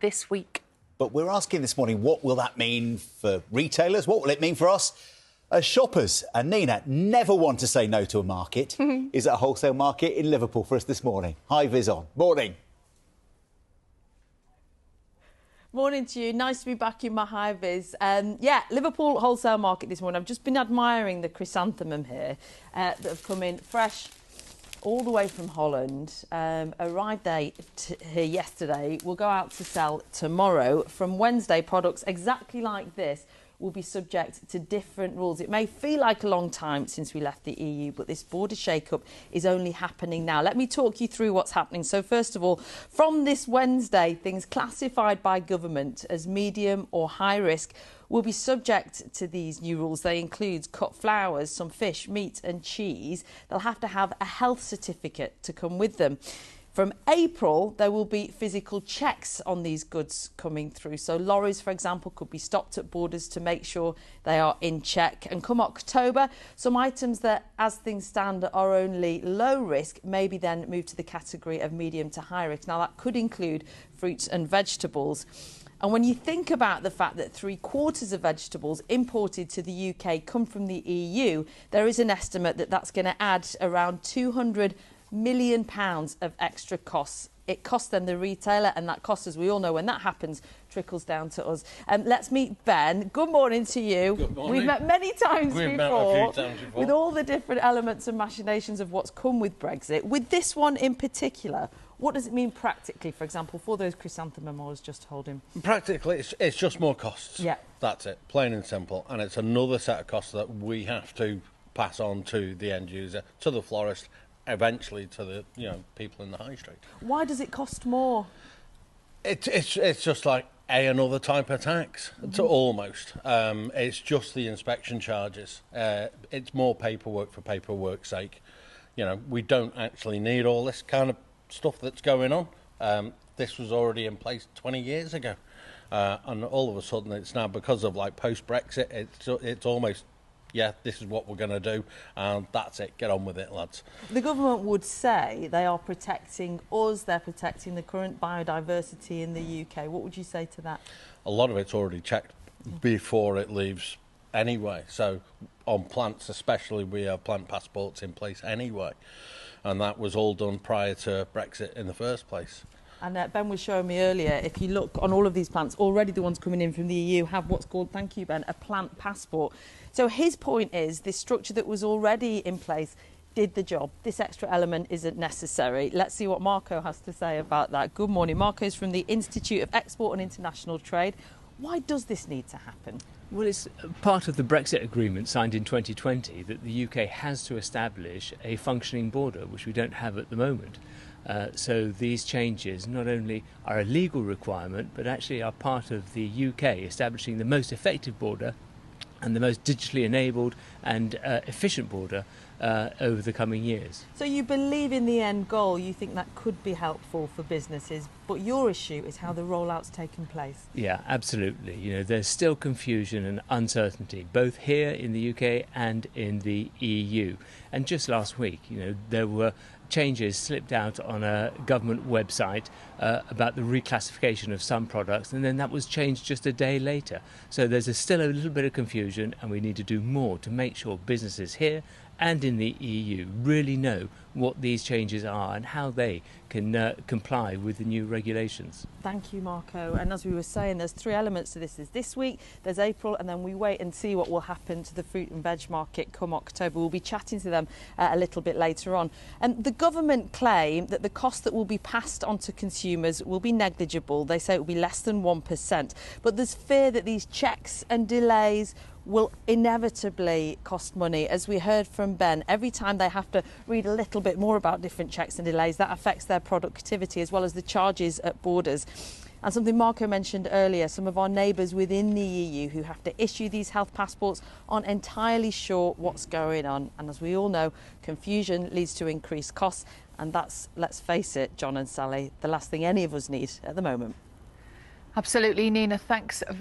this week. But we're asking this morning, what will that mean for retailers? What will it mean for us as shoppers? And Nina, never one to say no to a market, is at a wholesale market in Liverpool for us this morning. Hi, Viz on. Morning. Morning to you. Nice to be back in my high vis. Liverpool wholesale market this morning. I've just been admiring the chrysanthemum here that have come in fresh all the way from Holland. Arrived here yesterday. Will go out to sell tomorrow. From Wednesday, products exactly like this will be subject to different rules. It may feel like a long time since we left the EU, but this border shake-up is only happening now. Let me talk you through what's happening. So first of all, from this Wednesday, things classified by government as medium or high risk will be subject to these new rules. They include cut flowers, some fish, meat and cheese. They'll have to have a health certificate to come with them. From April, there will be physical checks on these goods coming through. So lorries, for example, could be stopped at borders to make sure they are in check. And come October, some items that, as things stand, are only low risk may be then moved to the category of medium to high risk. Now, that could include fruits and vegetables. And when you think about the fact that 3/4 of vegetables imported to the UK come from the EU, there is an estimate that that's going to add around £200 million of extra costs. It costs them, the retailer, and that cost, as we all know, when that happens, trickles down to us. Let's meet Ben. Good morning to you. Good morning. We've met many times We've before, met a few times before, with all the different elements and machinations of what's come with Brexit. With this one in particular, what does it mean practically, for example, for those chrysanthemum I was just holding? Practically, it's just more costs. Yeah. That's it, plain and simple. And it's another set of costs that we have to pass on to the end user, to the florist, eventually to the people in the high street. Why does it cost more? It's just like another type of tax, to almost. It's just the inspection charges. It's more paperwork for paperwork's sake. We don't actually need all this kind of stuff that's going on. This was already in place 20 years ago, and all of a sudden it's now, because of like post-Brexit, it's almost, yeah, this is what we're going to do, and that's it, get on with it, lads. The government would say they are protecting us, they're protecting the current biodiversity in the UK. What would you say to that? A lot of it's already checked before it leaves anyway. So on plants especially, we have plant passports in place anyway. And that was all done prior to Brexit in the first place. And Ben was showing me earlier, if you look on all of these plants, already the ones coming in from the EU have what's called, thank you Ben, a plant passport. So his point is this structure that was already in place did the job. This extra element isn't necessary. Let's see what Marco has to say about that. Good morning. Marco's from the Institute of Export and International Trade. Why does this need to happen? Well, it's part of the Brexit agreement signed in 2020 that the UK has to establish a functioning border, which we don't have at the moment. So these changes not only are a legal requirement, but actually are part of the UK establishing the most effective border and the most digitally enabled and efficient border over the coming years. So you believe in the end goal, you think that could be helpful for businesses, but your issue is how the rollout's taken place. Yeah, absolutely. There's still confusion and uncertainty, both here in the UK and in the EU. And just last week, there were changes slipped out on a government website about the reclassification of some products, and then that was changed just a day later. So there's still a little bit of confusion, and we need to do more to make sure businesses here and in the EU really know what these changes are and how they can comply with the new regulations. Thank you, Marco. And as we were saying, there's 3 elements to this. There's this week, there's April, and then we wait and see what will happen to the fruit and veg market come October. We'll be chatting to them a little bit later on. And the government claim that the cost that will be passed on to consumers will be negligible. They say it will be less than 1%. But there's fear that these checks and delays will inevitably cost money. As we heard from Ben, every time they have to read a little bit more about different checks and delays, that affects their productivity as well as the charges at borders. And something Marco mentioned earlier, some of our neighbours within the EU who have to issue these health passports aren't entirely sure what's going on. And as we all know, confusion leads to increased costs. And that's, let's face it, John and Sally, the last thing any of us need at the moment. Absolutely, Nina. Thanks very